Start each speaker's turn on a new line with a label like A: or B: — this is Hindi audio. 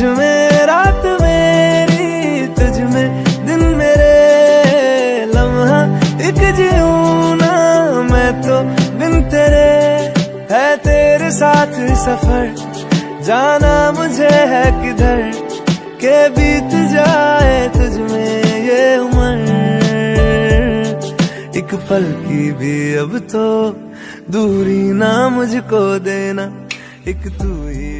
A: में रात मेरी, तुझ में दिन मेरे, लम्हा एक जीऊं ना मैं तो बिन तेरे। है तेरे साथ सफर, जाना मुझे है किधर, के बीत जाए तुझ में ये उम्र। एक पल की भी अब तो दूरी ना मुझको देना, एक तू ही